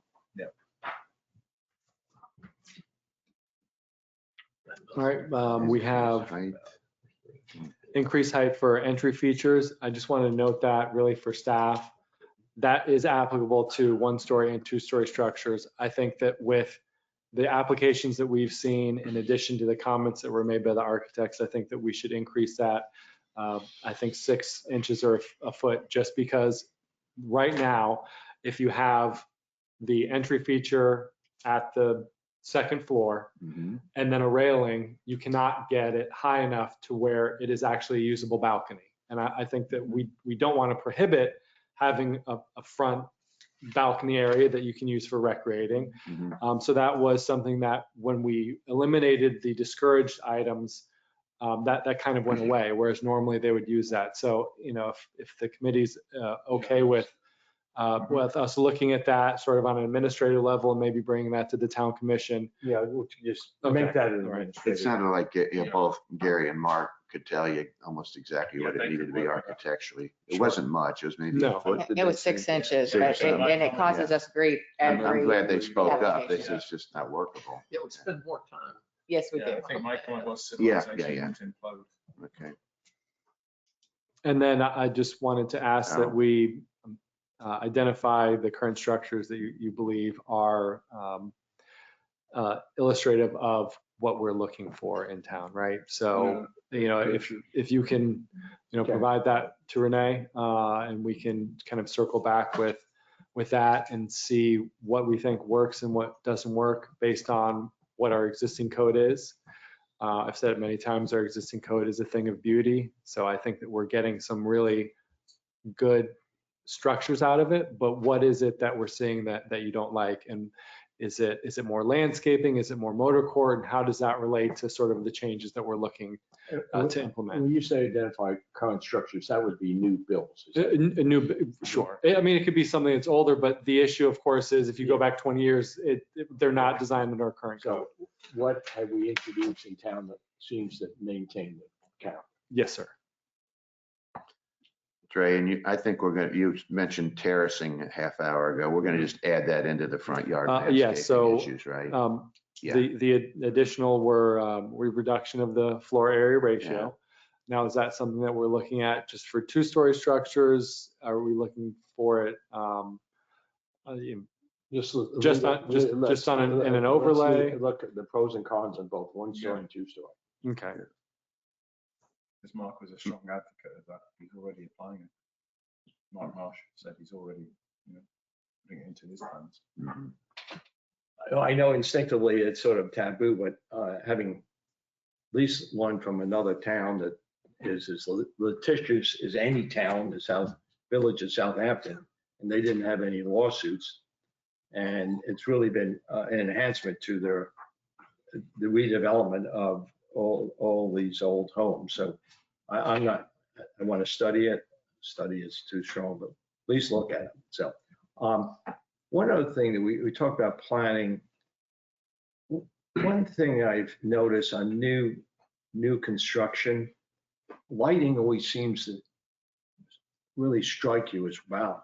All right, we have Height. increased height for entry features. I just want to note that really for staff, that is applicable to 1-story and 2-story structures. I think that with the applications that we've seen, in addition to the comments that were made by the architects, I think that we should increase that. I think 6 inches or a foot, just because right now, if you have the entry feature at the 2nd floor and then a railing, you cannot get it high enough to where it is actually a usable balcony. And I think that we don't want to prohibit having a front balcony area that you can use for recreating. So that was something that when we eliminated the discouraged items, that kind of went away, whereas normally they would use that. So, if the committee's okay with us looking at that sort of on an administrative level and maybe bringing that to the town commission. Yeah, we'll just Okay. make that an All right. It administrative. sounded like both Gary and Mark could tell you almost exactly Yeah, what they it needed could to be work with that. architecturally. It Sure. wasn't much. It was maybe No. a foot. did It they was say? 6 inches, 6, and it causes us grief I'm every, glad they spoke up. This application. is just not workable. Yeah, we spend more time. yes, we Yeah, do. I think my point was Yeah, civilization yeah. won't implode. Okay. And then I just wanted to ask that Oh. we identify the current structures that you believe are illustrative of what we're looking for in town, right? So, if you can, provide that to Renee, and we can kind of circle back with that and see what we think works and what doesn't work based on what our existing code is. I've said it many times, our existing code is a thing of beauty. So I think that we're getting some really good structures out of it, but what is it that we're seeing that you don't like? And is it more landscaping? Is it more motor court? And how does that relate to sort of the changes that we're looking to implement? When you say identify current structures, that would be new builds. is that- A new, sure. I mean, it could be something that's older, but the issue, of course, is if you go back 20 years, they're not designed in our current code. So what have we introduced in town that seems to maintain the count? Yes, sir. Trey, and I think you mentioned terracing a half hour ago. We're gonna just add that into the front yard Yeah, landscaping so, issues, right? Yeah. The additional were reduction of the floor area ratio. Now, is that something that we're looking at just for two-story structures? Are we looking for it Just in an overlay? Look at the pros and cons on both one story and two story. Okay. Because Mark was a strong advocate of that. He's already applying it. Mark Marsh said he's already, putting it into his plans. I know instinctively it's sort of taboo, but having at least one from another town that is as litigious as any town, the South Village of Southampton, and they didn't have any lawsuits. And it's really been an enhancement to the redevelopment of all these old homes. So I want to study it. Study is too strong, but at least look at it. So one other thing that we talked about planning. One thing I've noticed on new construction, lighting always seems to really strike you as wow.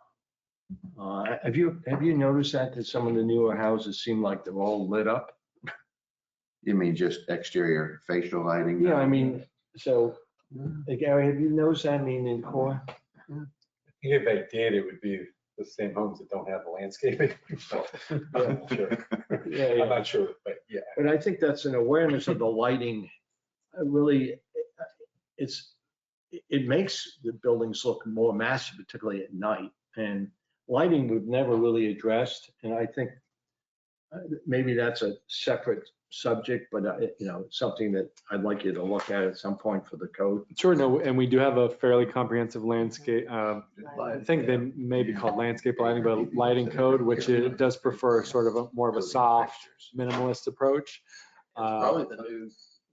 Have you noticed that some of the newer houses seem like they're all lit up? You mean just exterior facial lighting? Yeah, I mean, so Gary, have you noticed that? I mean, in core? If I did, it would be the same homes that don't have landscaping. So, I'm not sure. Yeah. I'm not sure, but yeah. But I think that's an awareness of the lighting. Really, it makes the buildings look more massive, particularly at night. And lighting we've never really addressed. And I think maybe that's a separate subject, but something that I'd like you to look at some point for the code. Sure, no, and we do have a fairly comprehensive landscape, I think they may be called landscape lighting, but lighting code, which it does prefer sort of more of a soft minimalist approach. Probably the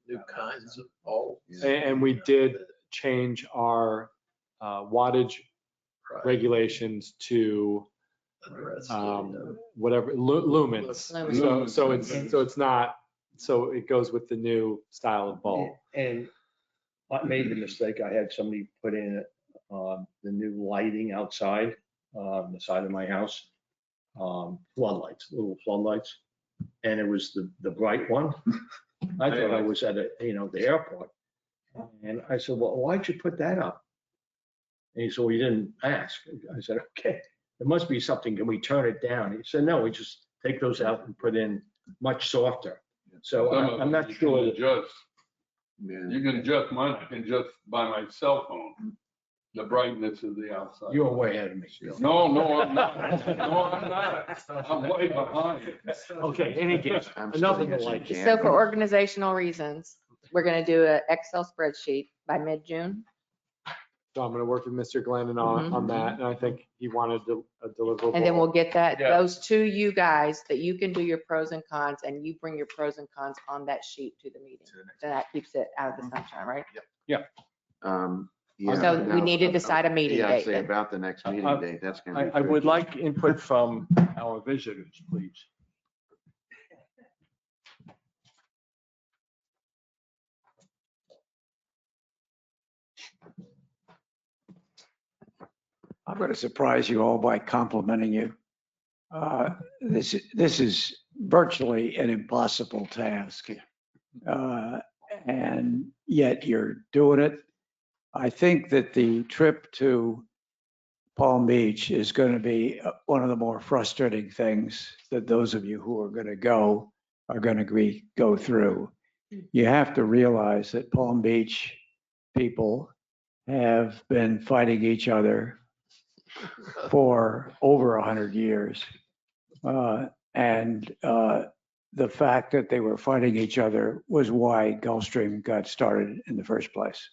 new kinds of bulbs. And we did change our wattage regulations to whatever lumens. So it's not, so it goes with the new style of bulb. And I made the mistake. I had somebody put in the new lighting outside, the side of my house, floodlights, little floodlights. And it was the bright one. I thought I was at the airport. And I said, well, why'd you put that up? And he said, well, you didn't ask. I said, okay, there must be something. Can we turn it down? He said, no, we just take those out and put in much softer. So I'm not sure. You can adjust mine. I can adjust by my cell phone, the brightness of the outside. You're way ahead of me. No, I'm not. No, I'm not. I'm way behind. Okay, any case, enough of the light. So for organizational reasons, we're going to do an Excel spreadsheet by mid-June. So I'm going to work with Mr. Glennon on that, and I think he wanted a deliverable. And then we'll get Yeah. those to you guys, that you can do your pros and cons, and you bring your pros and cons on that sheet to the meeting. So that keeps it out of the sunshine, right? Yeah, So we now, need to decide a meeting Yeah, I'd date say then. about the next meeting date, that's gonna be. I would tricky. like input from our visitors, please. I'm going to surprise you all by complimenting you. This is virtually an impossible task. And yet you're doing it. I think that the trip to Palm Beach is going to be one of the more frustrating things that those of you who are going to go are going to go through. You have to realize that Palm Beach people have been fighting each other for over 100 years. And the fact that they were fighting each other was why Gulfstream got started in the first place.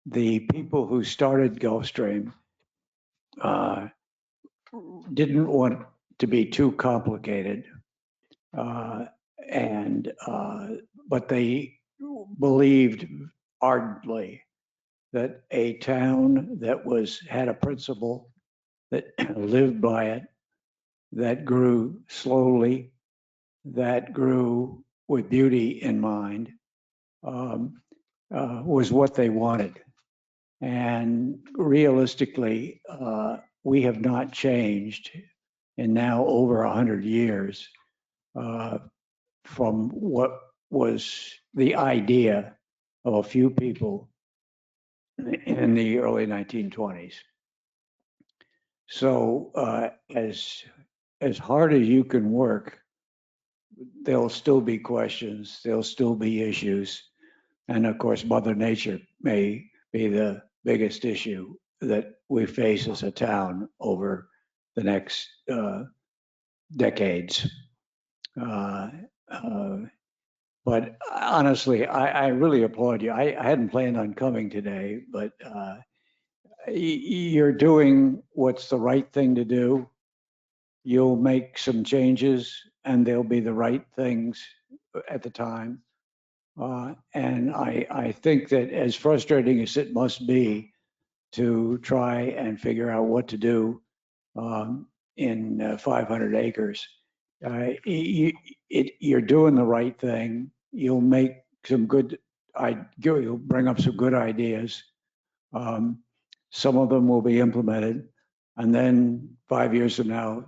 the people who started Gulfstream didn't want to be too complicated. But they believed ardently that a town that had a principle, that lived by it, that grew slowly, that grew with beauty in mind, was what they wanted. And realistically, we have not changed in now over 100 years from what was the idea of a few people in the early 1920s. So as hard as you can work, there'll still be questions, there'll still be issues. And of course, Mother Nature may be the biggest issue that we face as a town over the next decades. But honestly, I really applaud you. I hadn't planned on coming today, but you're doing what's the right thing to do. You'll make some changes and they'll be the right things at the time. And I think that as frustrating as it must be to try and figure out what to do in 500 acres, you're doing the right thing. You'll make some good, you'll bring up some good ideas. Some of them will be implemented, and then 5 years from now,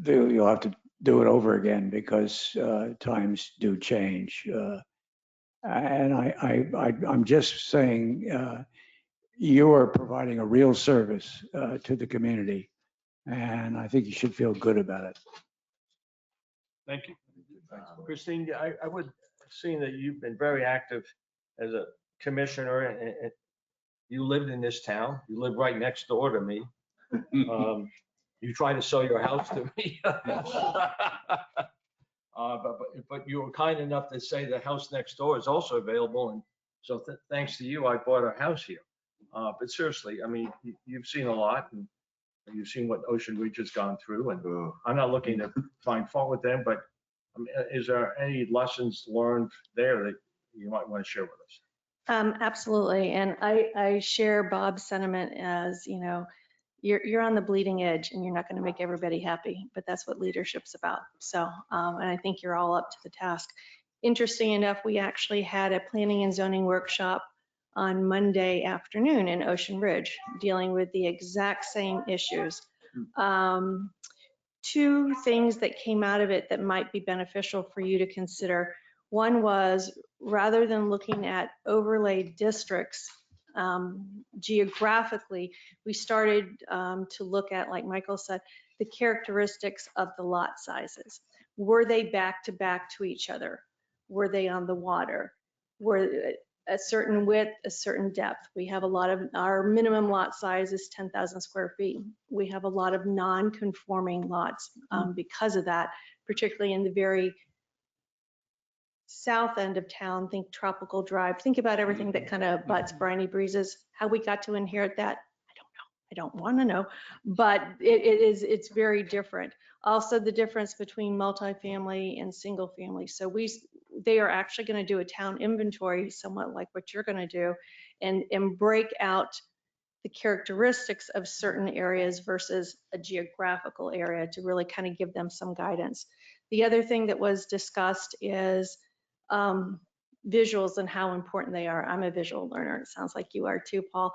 you'll have to do it over again because times do change. And I'm just saying, you are providing a real service to the community, and I think you should feel good about it. Thank you. Christine, I would, seeing that you've been very active as a commissioner and you lived in this town, you live right next door to me. You tried to sell your house to me. But you were kind enough to say the house next door is also available. And so thanks to you, I bought a house here. But seriously, I mean, you've seen a lot and you've seen what Ocean Ridge has gone through. And I'm not looking to find fault with them, but I mean, is there any lessons learned there that you might want to share with us? Absolutely. And I share Bob's sentiment as, you know, you're on the bleeding edge and you're not going to make everybody happy, but that's what leadership's about. So, and I think you're all up to the task. Interesting enough, we actually had a planning and zoning workshop on Monday afternoon in Ocean Ridge dealing with the exact same issues. Two things that came out of it that might be beneficial for you to consider. One was, rather than looking at overlay districts geographically, we started to look at, like Michael said, the characteristics of the lot sizes. Were they back to back to each other? Were they on the water? Were a certain width, a certain depth? We have a lot of, our minimum lot size is 10,000 square feet. We have a lot of non-conforming lots because of that, particularly in the very south end of town. Think Tropical Drive. Think about everything that kind of butts Briny Breezes. How we got to inherit that, I don't know. I don't want to know, but it's very different. Also, the difference between multifamily and single family. So they are actually going to do a town inventory, somewhat like what you're going to do, and break out the characteristics of certain areas versus a geographical area to really kind of give them some guidance. The other thing that was discussed is visuals and how important they are. I'm a visual learner. It sounds like you are too, Paul.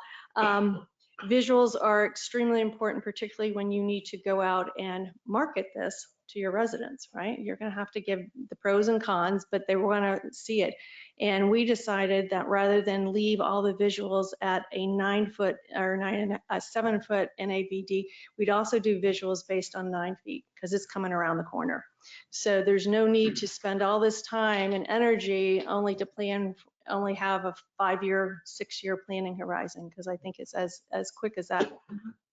Visuals are extremely important, particularly when you need to go out and market this to your residents, right? You're going to have to give the pros and cons, but they want to see it. And we decided that rather than leave all the visuals at a 9-foot or 7-foot NAVD, we'd also do visuals based on 9 feet because it's coming around the corner. So there's no need to spend all this time and energy only to only have a 5-year, 6-year planning horizon, because I think it's as quick as that.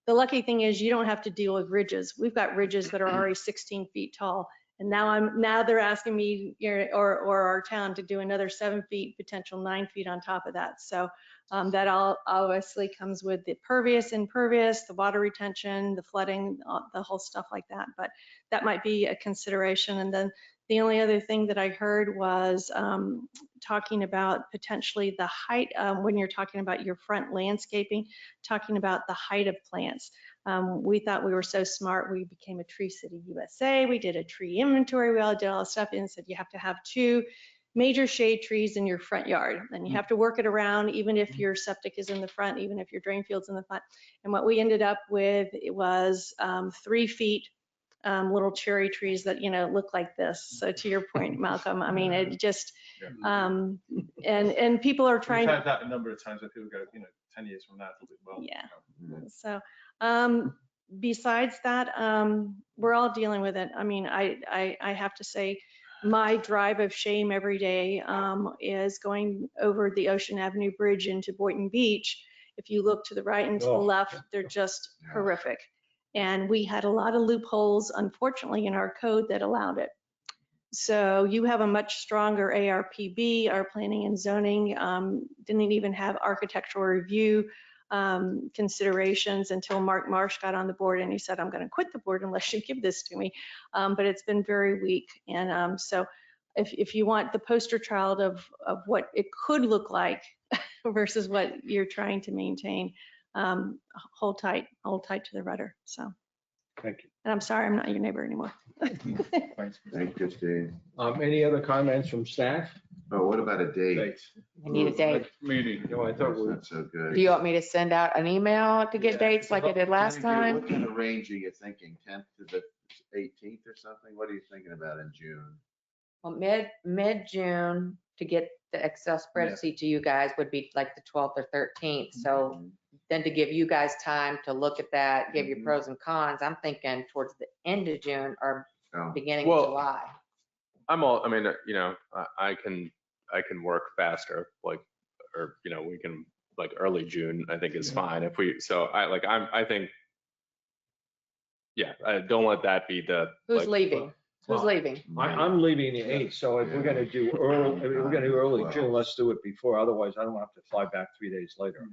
The lucky thing is you don't have to deal with ridges. We've got ridges that are already 16 feet tall. And now they're asking me, or our town, to do another 7 feet, potential 9 feet on top of that. So That all obviously comes with the pervious, impervious, the water retention, the flooding, the whole stuff like that. But that might be a consideration. And then the only other thing that I heard was talking about potentially the height, when you're talking about your front landscaping, talking about the height of plants. We thought we were so smart. We became a Tree City USA. We did a tree inventory. We all did all this stuff and said you have to have 2 major shade trees in your front yard. And you have to work it around, even if your septic is in the front, even if your drain field's in the front. And what we ended up with, it was 3 feet, little cherry trees that, look like this. So to your point, Malcolm, I mean, it just, and people are trying. We've had that a number of times where people go, 10 years from now, it'll do well. Yeah. So besides that, we're all dealing with it. I mean, I have to say, my drive of shame every day is going over the Ocean Avenue Bridge into Boynton Beach. If you look to the right and to the left, they're just horrific. And we had a lot of loopholes, unfortunately, in our code that allowed it. So you have a much stronger ARPB, our planning and zoning, didn't even have architectural review considerations until Mark Marsh got on the board and he said, I'm going to quit the board unless you give this to me. But it's been very weak. And so if you want the poster child of what it could look like versus what you're trying to maintain, hold tight to the rudder. So. Thank you. And I'm sorry, I'm not your neighbor anymore. Thanks. Thank you, Steve. Any other comments from staff? Oh, what about a date? I need a date. Meeting. No, I thought That's we, not so good. Do you want me to send out an email to get dates like I did last time? What kind of range are you thinking? 10th to the 18th or something? What are you thinking about in June? Well, mid-June to get the Excel spreadsheet to you guys would be like the 12th or 13th. So then to give you guys time to look at that, give your pros and cons, I'm thinking towards the end of June or beginning of July. I can work faster, we can, early June, I think is fine if we, I think, don't let that be the. Who's leaving? Who's leaving? I'm leaving the 8th, so if we're gonna do early June, let's do it before, otherwise I don't have to fly back 3 days later.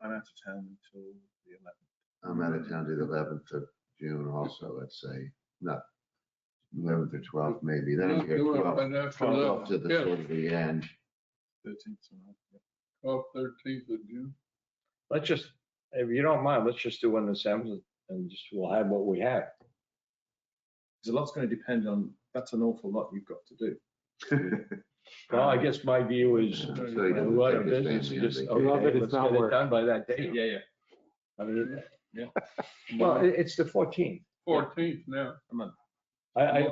I'm out of town until the 11th. I'm out of town to the 11th of June also, let's say, not 11th or 12th maybe, then I'm here 12th to the sort of the end. 13th. 12th, 13th of June. Let's just, if you don't mind, let's just do one the 7th and just, we'll have what we have. Because a lot's going to depend on, that's an awful lot you've got to do. Well, I guess my view is, So you a don't lot take of this business, fancy just, on okay, vacation. let's get it done by that date. Yeah. I mean, Yeah. well, it's the 14th. 14th now. I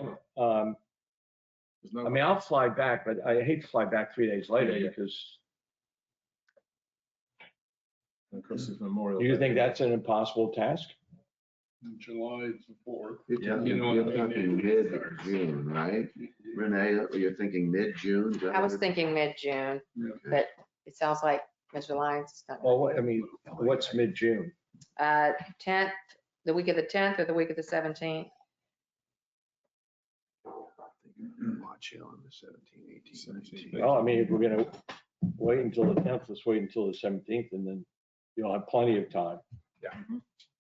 mean, I'll fly back, but I hate to fly back 3 days later Yeah. because Of course, there's Memorial. you Day. think that's an impossible task? July is the 4th. You're talking mid-June, right? Renee, you're thinking mid-June? I was thinking mid-June, but it sounds like Mr. Lyons is not. Well, I mean, what's mid-June? 10th, the week of the 10th or the week of the 17th? Watch you on the 17th, 18th, 19th. Well, I mean, if we're gonna wait until the 10th, let's wait until the 17th and then you'll have plenty of time. Yeah.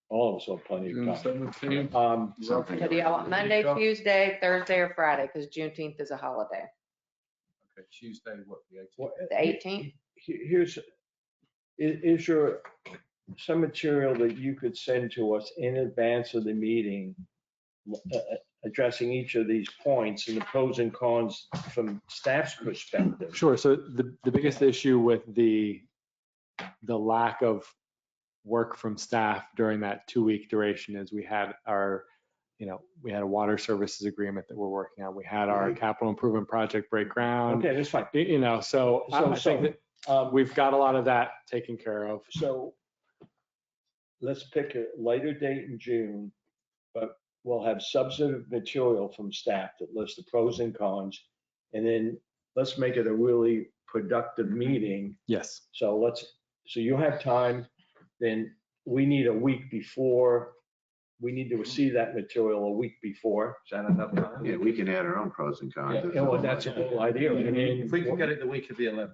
All of us will have plenty June of time. 17th. So do y'all want Monday, Tuesday, Thursday, or Friday? Because Juneteenth is a holiday. Okay, Tuesday, what, the 18th? Well, The 18th? Here's, is there some material that you could send to us in advance of the meeting addressing each of these points and the pros and cons from staff's perspective? Sure. So the biggest issue with the lack of work from staff during that 2-week duration is we had we had a water services agreement that we're working on. We had our capital improvement project break ground. Okay, that's fine. So I think that we've got a lot of that taken care of. So let's pick a later date in June, but we'll have substantive material from staff that lists the pros and cons. And then let's make it a really productive meeting. Yes. So you have time, then we need a week before, we need to see that material a week before. Is that enough time? Yeah, we can add our own pros and cons. Yeah, well, that's the whole idea. If we can get it the week of the 11th.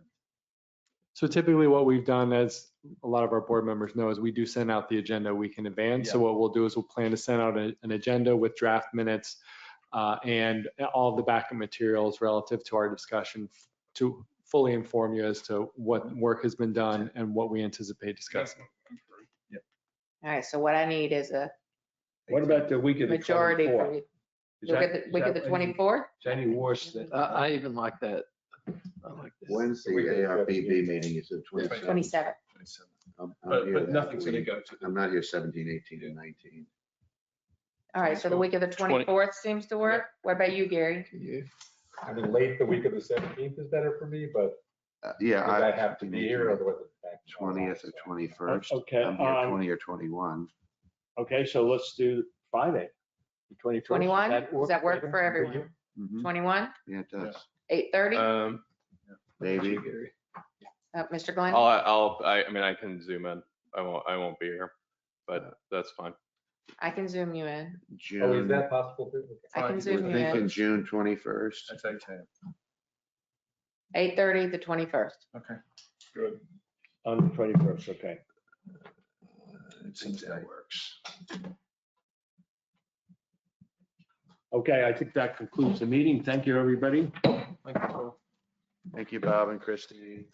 So typically what we've done, as a lot of our board members know, is we do send out the agenda a week in advance. So what we'll do is we'll plan to send out an agenda with draft minutes and all of the backup materials relative to our discussion to fully inform you as to what work has been done and what we anticipate discussing. All right, so what I need is a What about the week of the majority 24th? for the Is look that- at the is week of that the any- 24th. Is that any worse than? I even like that. I like this. When's the ARPB meeting? Is it 27th. 27. 27th. I'm But here that nothing's gonna week. go to the. I'm not here 17, 18, and 19. All right, so the week of the 24th seems to work. What about you, Gary? Can you? I mean, late the week of the 17th is better for me, but Yeah. because I have to be here, otherwise it's back. 20th or 21st. Okay, I'm here 20 or 21. Okay, so let's do Friday, the 21st. 21? Does that work for everyone? Mhm. 21, Yeah, it does. 8:30? Maybe. Mr. Glenn? I mean, I can zoom in. I won't be here, but that's fine. I can zoom you in. Oh, is June, that possible too? Okay. I can We're zoom we're you thinking in. June 21st. That's 8 a.m. 8:30, the 21st. Okay, good. On the 21st, okay. It seems that works. Okay, I think that concludes the meeting. Thank you, everybody. Thank you, Bob and Christie.